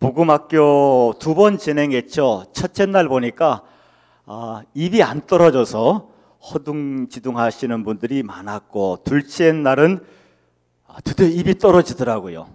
복음학교 2번 진행했죠. 첫째 날 보니까 입이 안 떨어져서 허둥지둥 하시는 분들이 많았고, 둘째 날은 드디어 입이 떨어지더라고요.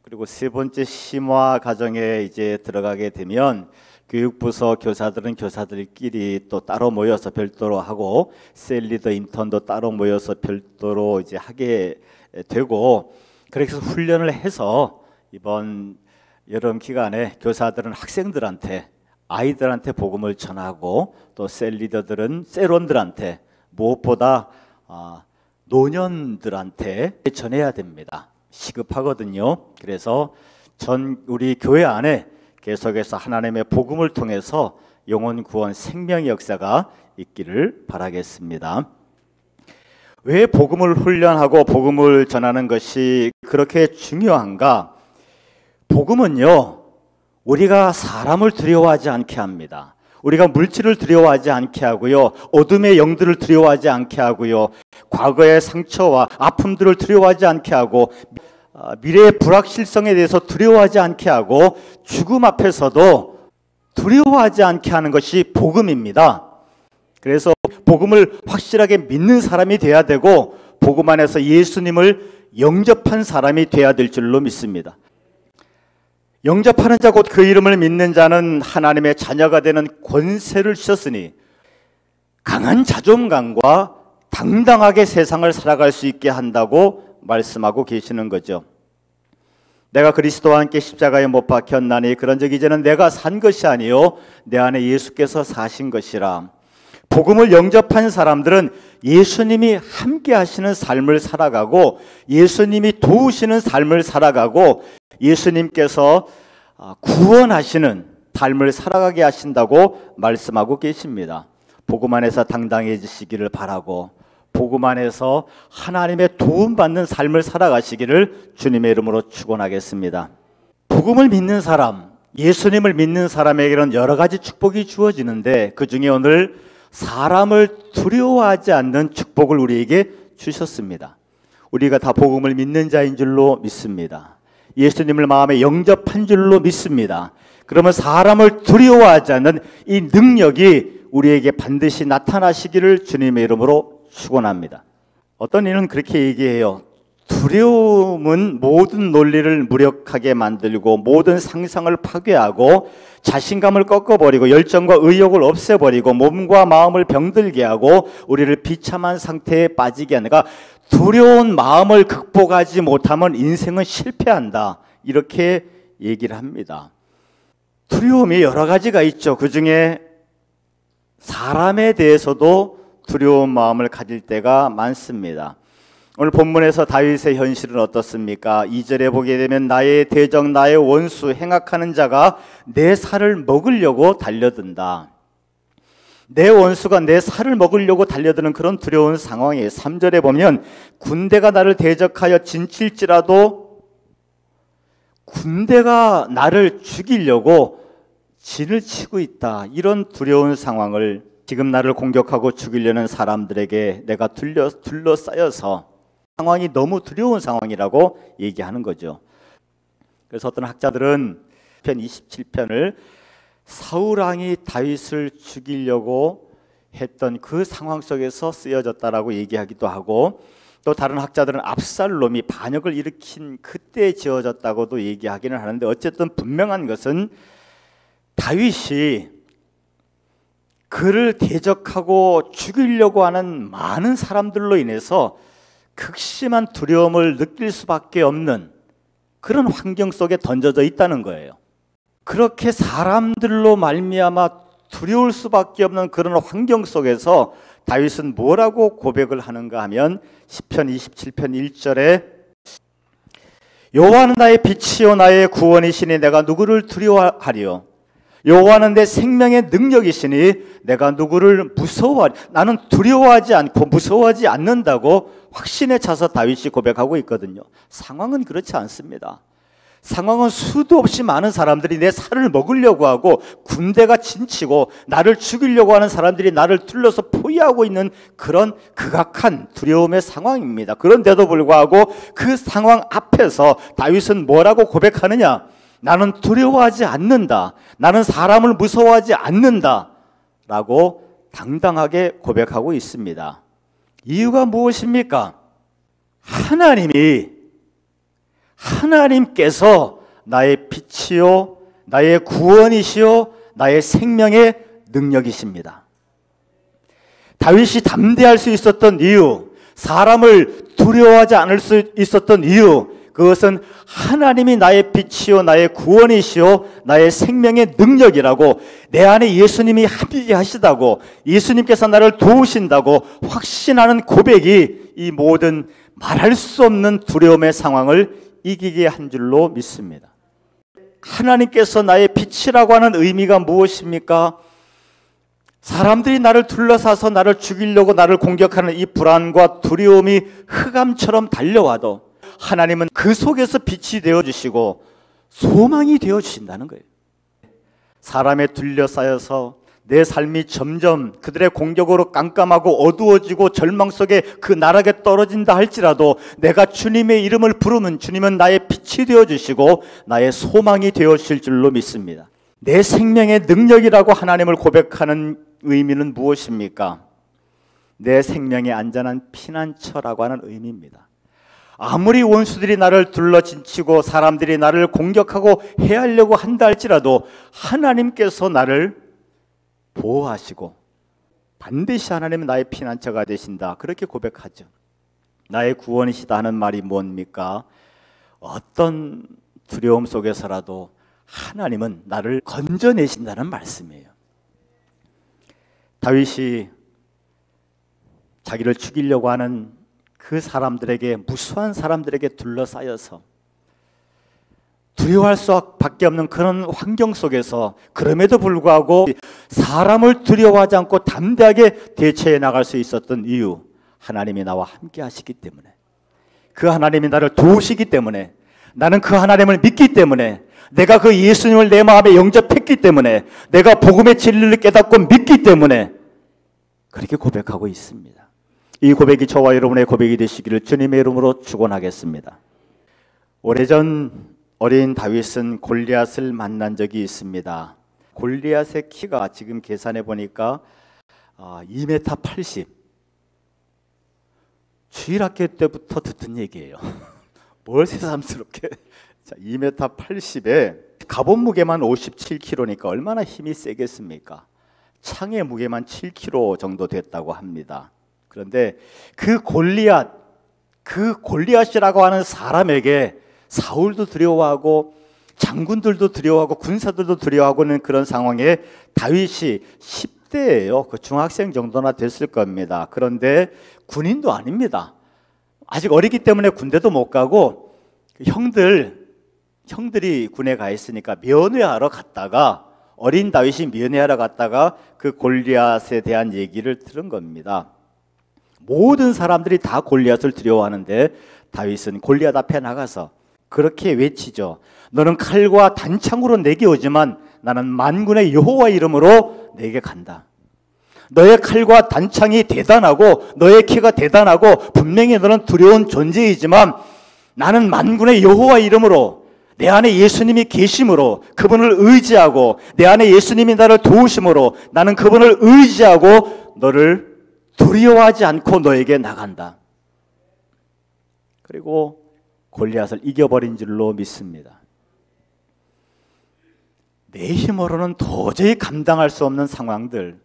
그리고 세 번째 심화 과정에 이제 들어가게 되면 교육부서 교사들은 교사들끼리 또 따로 모여서 별도로 하고, 셀리더 인턴도 따로 모여서 별도로 이제 하게 되고, 그래서 훈련을 해서 이번 여름 기간에 교사들은 학생들한테, 아이들한테 복음을 전하고, 또 셀리더들은 셀원들한테, 무엇보다 노년들한테 전해야 됩니다. 시급하거든요. 그래서 우리 교회 안에 계속해서 하나님의 복음을 통해서 영혼 구원, 생명의 역사가 있기를 바라겠습니다. 왜 복음을 훈련하고 복음을 전하는 것이 그렇게 중요한가? 복음은요, 우리가 사람을 두려워하지 않게 합니다. 우리가 물질을 두려워하지 않게 하고요, 어둠의 영들을 두려워하지 않게 하고요, 과거의 상처와 아픔들을 두려워하지 않게 하고, 미래의 불확실성에 대해서 두려워하지 않게 하고, 죽음 앞에서도 두려워하지 않게 하는 것이 복음입니다. 그래서 복음을 확실하게 믿는 사람이 돼야 되고, 복음 안에서 예수님을 영접한 사람이 돼야 될 줄로 믿습니다. 영접하는 자 곧 그 이름을 믿는 자는 하나님의 자녀가 되는 권세를 주셨으니 강한 자존감과 당당하게 세상을 살아갈 수 있게 한다고 말씀하고 계시는 거죠. 내가 그리스도와 함께 십자가에 못 박혔나니 그런즉 이제는 내가 산 것이 아니요 내 안에 예수께서 사신 것이라. 복음을 영접한 사람들은 예수님이 함께 하시는 삶을 살아가고, 예수님이 도우시는 삶을 살아가고, 예수님께서 구원하시는 삶을 살아가게 하신다고 말씀하고 계십니다. 복음 안에서 당당해지시기를 바라고, 복음 안에서 하나님의 도움받는 삶을 살아가시기를 주님의 이름으로 축원하겠습니다. 복음을 믿는 사람, 예수님을 믿는 사람에게는 여러 가지 축복이 주어지는데, 그 중에 오늘 사람을 두려워하지 않는 축복을 우리에게 주셨습니다. 우리가 다 복음을 믿는 자인 줄로 믿습니다. 예수님을 마음에 영접한 줄로 믿습니다. 그러면 사람을 두려워하지 않는 이 능력이 우리에게 반드시 나타나시기를 주님의 이름으로 축원합니다. 어떤 이는 그렇게 얘기해요. 두려움은 모든 논리를 무력하게 만들고, 모든 상상을 파괴하고, 자신감을 꺾어버리고, 열정과 의욕을 없애버리고, 몸과 마음을 병들게 하고, 우리를 비참한 상태에 빠지게 하는가. 두려운 마음을 극복하지 못하면 인생은 실패한다, 이렇게 얘기를 합니다. 두려움이 여러 가지가 있죠. 그 중에 사람에 대해서도 두려운 마음을 가질 때가 많습니다. 오늘 본문에서 다윗의 현실은 어떻습니까? 2절에 보게 되면 나의 대적, 나의 원수, 행악하는 자가 내 살을 먹으려고 달려든다. 내 원수가 내 살을 먹으려고 달려드는 그런 두려운 상황이에요. 3절에 보면 군대가 나를 대적하여 진칠지라도 군대가 나를 죽이려고 진을 치고 있다. 이런 두려운 상황을, 지금 나를 공격하고 죽이려는 사람들에게 내가 둘러싸여서 상황이 너무 두려운 상황이라고 얘기하는 거죠. 그래서 어떤 학자들은 편 27편을 사울왕이 다윗을 죽이려고 했던 그 상황 속에서 쓰여졌다라고 얘기하기도 하고, 또 다른 학자들은 압살롬이 반역을 일으킨 그때 지어졌다고도 얘기하기는 하는데, 어쨌든 분명한 것은 다윗이 그를 대적하고 죽이려고 하는 많은 사람들로 인해서 극심한 두려움을 느낄 수밖에 없는 그런 환경 속에 던져져 있다는 거예요. 그렇게 사람들로 말미암아 두려울 수밖에 없는 그런 환경 속에서 다윗은 뭐라고 고백을 하는가 하면 시편 27편 1절에 여호와는 나의 빛이요 나의 구원이시니 내가 누구를 두려워하리요. 여호와는 내 생명의 능력이시니 내가 누구를 무서워하리. 나는 두려워하지 않고 무서워하지 않는다고 확신에 차서 다윗이 고백하고 있거든요. 상황은 그렇지 않습니다. 상황은 수도 없이 많은 사람들이 내 살을 먹으려고 하고, 군대가 진치고 나를 죽이려고 하는 사람들이 나를 둘러서 포위하고 있는 그런 극악한 두려움의 상황입니다. 그런데도 불구하고 그 상황 앞에서 다윗은 뭐라고 고백하느냐? 나는 두려워하지 않는다. 나는 사람을 무서워하지 않는다. 라고 당당하게 고백하고 있습니다. 이유가 무엇입니까? 하나님께서 나의 빛이요, 나의 구원이시요, 나의 생명의 능력이십니다. 다윗이 담대할 수 있었던 이유, 사람을 두려워하지 않을 수 있었던 이유, 그것은 하나님이 나의 빛이요 나의 구원이시요 나의 생명의 능력이라고, 내 안에 예수님이 함께 하시다고, 예수님께서 나를 도우신다고 확신하는 고백이 이 모든 말할 수 없는 두려움의 상황을 이기게 한 줄로 믿습니다. 하나님께서 나의 빛이라고 하는 의미가 무엇입니까? 사람들이 나를 둘러싸서 나를 죽이려고 나를 공격하는 이 불안과 두려움이 흑암처럼 달려와도 하나님은 그 속에서 빛이 되어주시고 소망이 되어주신다는 거예요. 사람에 둘러싸여서 내 삶이 점점 그들의 공격으로 깜깜하고 어두워지고 절망 속에 그 나락에 떨어진다 할지라도 내가 주님의 이름을 부르면 주님은 나의 빛이 되어주시고 나의 소망이 되어주실 줄로 믿습니다. 내 생명의 능력이라고 하나님을 고백하는 의미는 무엇입니까? 내 생명의 안전한 피난처라고 하는 의미입니다. 아무리 원수들이 나를 둘러진치고 사람들이 나를 공격하고 해하려고 한다 할지라도 하나님께서 나를 보호하시고 반드시 하나님은 나의 피난처가 되신다, 그렇게 고백하죠. 나의 구원이시다 하는 말이 뭡니까? 어떤 두려움 속에서라도 하나님은 나를 건져내신다는 말씀이에요. 다윗이 자기를 죽이려고 하는 그 사람들에게, 무수한 사람들에게 둘러싸여서 두려워할 수밖에 없는 그런 환경 속에서 그럼에도 불구하고 사람을 두려워하지 않고 담대하게 대처해 나갈 수 있었던 이유, 하나님이 나와 함께 하시기 때문에, 그 하나님이 나를 도우시기 때문에, 나는 그 하나님을 믿기 때문에, 내가 그 예수님을 내 마음에 영접했기 때문에, 내가 복음의 진리를 깨닫고 믿기 때문에 그렇게 고백하고 있습니다. 이 고백이 저와 여러분의 고백이 되시기를 주님의 이름으로 축원하겠습니다. 오래전 어린 다윗은 골리앗을 만난 적이 있습니다. 골리앗의 키가 지금 계산해 보니까 2m 80. 주일학교 때부터 듣던 얘기예요. 뭘 새삼스럽게. 자, 2m 80에 갑옷 무게만 57kg니까 얼마나 힘이 세겠습니까? 창의 무게만 7kg 정도 됐다고 합니다. 그런데 그 골리앗이라고 하는 사람에게 사울도 두려워하고 장군들도 두려워하고 군사들도 두려워하고는 그런 상황에 다윗이 10대예요. 그 중학생 정도나 됐을 겁니다. 그런데 군인도 아닙니다. 아직 어리기 때문에 군대도 못 가고 형들이 군에 가 있으니까 면회하러 갔다가, 어린 다윗이 면회하러 갔다가 그 골리앗에 대한 얘기를 들은 겁니다. 모든 사람들이 다 골리앗을 두려워하는데 다윗은 골리앗 앞에 나가서 그렇게 외치죠. 너는 칼과 단창으로 내게 오지만 나는 만군의 여호와 이름으로 내게 간다. 너의 칼과 단창이 대단하고 너의 키가 대단하고 분명히 너는 두려운 존재이지만 나는 만군의 여호와 이름으로, 내 안에 예수님이 계심으로 그분을 의지하고, 내 안에 예수님이 나를 도우심으로 나는 그분을 의지하고 너를 두려워하지 않고 너에게 나간다. 그리고 골리앗을 이겨버린 줄로 믿습니다. 내 힘으로는 도저히 감당할 수 없는 상황들,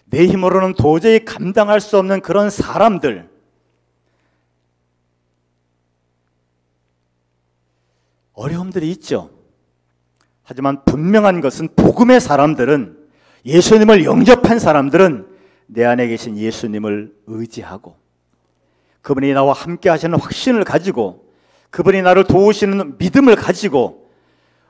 내 힘으로는 도저히 감당할 수 없는 그런 사람들, 어려움들이 있죠. 하지만 분명한 것은 복음의 사람들은, 예수님을 영접한 사람들은 내 안에 계신 예수님을 의지하고 그분이 나와 함께 하시는 확신을 가지고 그분이 나를 도우시는 믿음을 가지고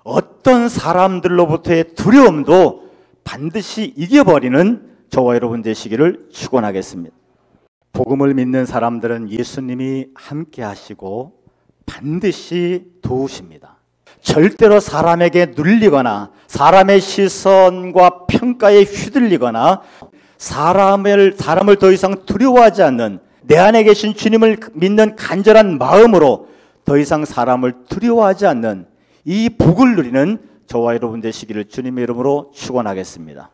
어떤 사람들로부터의 두려움도 반드시 이겨버리는 저와 여러분 되시기를 축원하겠습니다. 복음을 믿는 사람들은 예수님이 함께 하시고 반드시 도우십니다. 절대로 사람에게 눌리거나 사람의 시선과 평가에 휘둘리거나 사람을 더 이상 두려워하지 않는, 내 안에 계신 주님을 믿는 간절한 마음으로 더 이상 사람을 두려워하지 않는 이 복을 누리는 저와 여러분 되시기를 주님의 이름으로 축원하겠습니다.